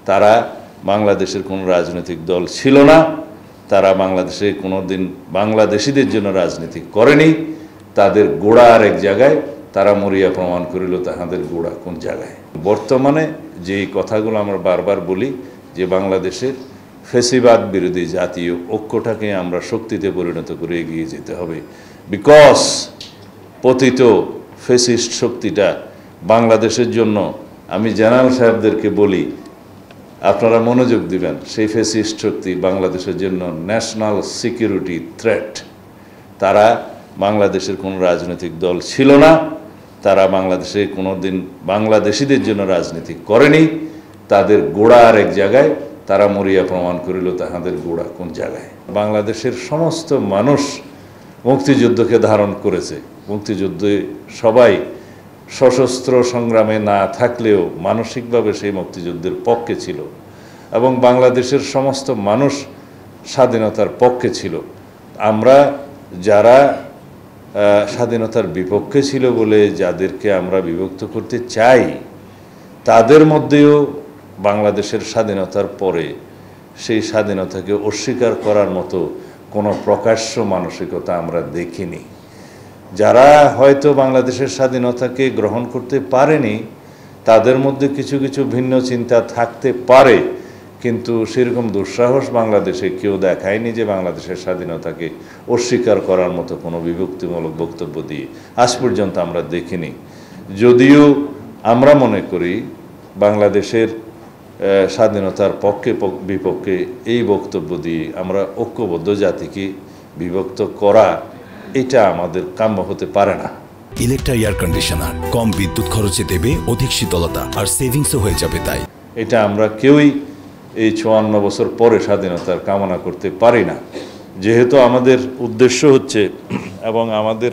তারা বাংলাদেশের কোনো রাজনৈতিক দল ছিল না, তারা বাংলাদেশে কোনোদিন বাংলাদেশিদের জন্য রাজনীতি করেনি। তাদের গোড়া আরেক জায়গায়, তারা মরিয়া প্রমাণ করিল তাহাদের গোড়া কোন জায়গায়। বর্তমানে যে কথাগুলো আমরা বারবার বলি যে বাংলাদেশের ফ্যাসিবাদ বিরোধী জাতীয় ঐক্যটাকে আমরা শক্তিতে পরিণত করে এগিয়ে যেতে হবে। বিকজ পতিত ফ্যাসিস্ট শক্তিটা বাংলাদেশের জন্য, আমি জেনারেল সাহেবদেরকে বলি আপনারা মনোযোগ দিবেন, সেই ফ্যাসিস্ট শক্তি বাংলাদেশের জন্য ন্যাশনাল সিকিউরিটি থ্রেট। তারা বাংলাদেশের কোনো রাজনৈতিক দল ছিল না, তারা বাংলাদেশে কোনোদিন বাংলাদেশিদের জন্য রাজনীতি করেনি। তাদের গোড়া আরেক জায়গায়, তারা মরিয়া প্রমাণ করিল তাহাদের গোড়া কোন জায়গায়। বাংলাদেশের সমস্ত মানুষ মুক্তিযুদ্ধকে ধারণ করেছে। মুক্তিযুদ্ধে সবাই সশস্ত্র সংগ্রামে না থাকলেও মানসিকভাবে সেই মুক্তিযুদ্ধের পক্ষে ছিল এবং বাংলাদেশের সমস্ত মানুষ স্বাধীনতার পক্ষে ছিল। আমরা যারা স্বাধীনতার বিপক্ষে ছিল বলে যাদেরকে আমরা বিভক্ত করতে চাই, তাদের মধ্যেও বাংলাদেশের স্বাধীনতার পরে সেই স্বাধীনতাকে অস্বীকার করার মতো কোনো প্রকাশ্য মানসিকতা আমরা দেখিনি। যারা হয়তো বাংলাদেশের স্বাধীনতাকে গ্রহণ করতে পারেনি, তাদের মধ্যে কিছু কিছু ভিন্ন চিন্তা থাকতে পারে, কিন্তু সেরকম দুঃসাহস বাংলাদেশে কেউ দেখায়নি যে বাংলাদেশের স্বাধীনতাকে অস্বীকার করার মতো কোনো বিভক্তিমূলক বক্তব্য দিয়ে আজ পর্যন্ত আমরা দেখিনি। যদিও আমরা মনে করি বাংলাদেশের স্বাধীনতার পক্ষে বিপক্ষে এই বক্তব্য দিয়ে আমরা ঐক্যবদ্ধ জাতিকে বিভক্ত করা, এটা আমাদের কাম্য হতে পারে না। ইলেকট্রা এয়ার কন্ডিশনার কম বিদ্যুৎ খরচে দেবে অধিক শীতলতা আর সেভিংসও হয়ে যাবে। তাই এটা আমরা কেউই এই ৫৪ বছর পরে স্বাধীনতার কামনা করতে পারি না। যেহেতু আমাদের উদ্দেশ্য হচ্ছে এবং আমাদের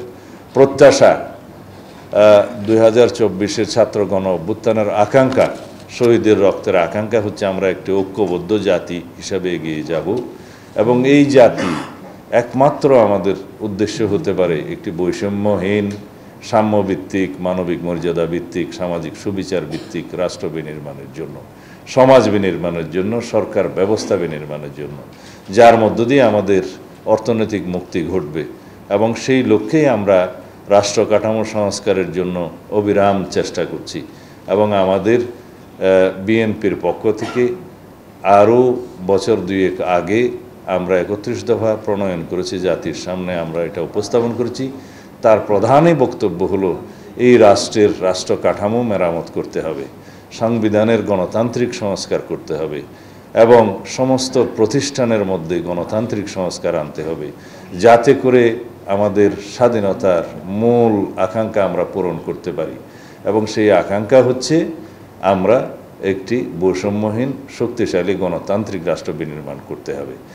প্রত্যাশা ২০২৪-এর ছাত্র গণ অভ্যুত্থানের আকাঙ্ক্ষা, শহীদের রক্তের আকাঙ্ক্ষা হচ্ছে আমরা একটি ঐক্যবদ্ধ জাতি হিসাবে এগিয়ে যাব এবং এই জাতি একমাত্র আমাদের উদ্দেশ্য হতে পারে একটি বৈষম্যহীন, সাম্যভিত্তিক, মানবিক মর্যাদা ভিত্তিক, সামাজিক সুবিচার ভিত্তিক রাষ্ট্র বিনির্মাণের জন্য, সমাজ বিনির্মাণের জন্য, সরকার ব্যবস্থা বিনির্মাণের জন্য, যার মধ্য দিয়ে আমাদের অর্থনৈতিক মুক্তি ঘটবে। এবং সেই লক্ষ্যেই আমরা রাষ্ট্র কাঠামো সংস্কারের জন্য অবিরাম চেষ্টা করছি এবং আমাদের বিএনপির পক্ষ থেকে আরও বছর দুয়েক আগে আমরা ৩১ দফা প্রণয়ন করেছি, জাতির সামনে আমরা এটা উপস্থাপন করেছি। তার প্রধানই বক্তব্য হলো এই রাষ্ট্রের রাষ্ট্র কাঠামো মেরামত করতে হবে, সংবিধানের গণতান্ত্রিক সংস্কার করতে হবে এবং সমস্ত প্রতিষ্ঠানের মধ্যে গণতান্ত্রিক সংস্কার আনতে হবে, যাতে করে আমাদের স্বাধীনতার মূল আকাঙ্ক্ষা আমরা পূরণ করতে পারি। এবং সেই আকাঙ্ক্ষা হচ্ছে আমরা একটি বৈষম্যহীন শক্তিশালী গণতান্ত্রিক রাষ্ট্র বিনির্মাণ করতে হবে।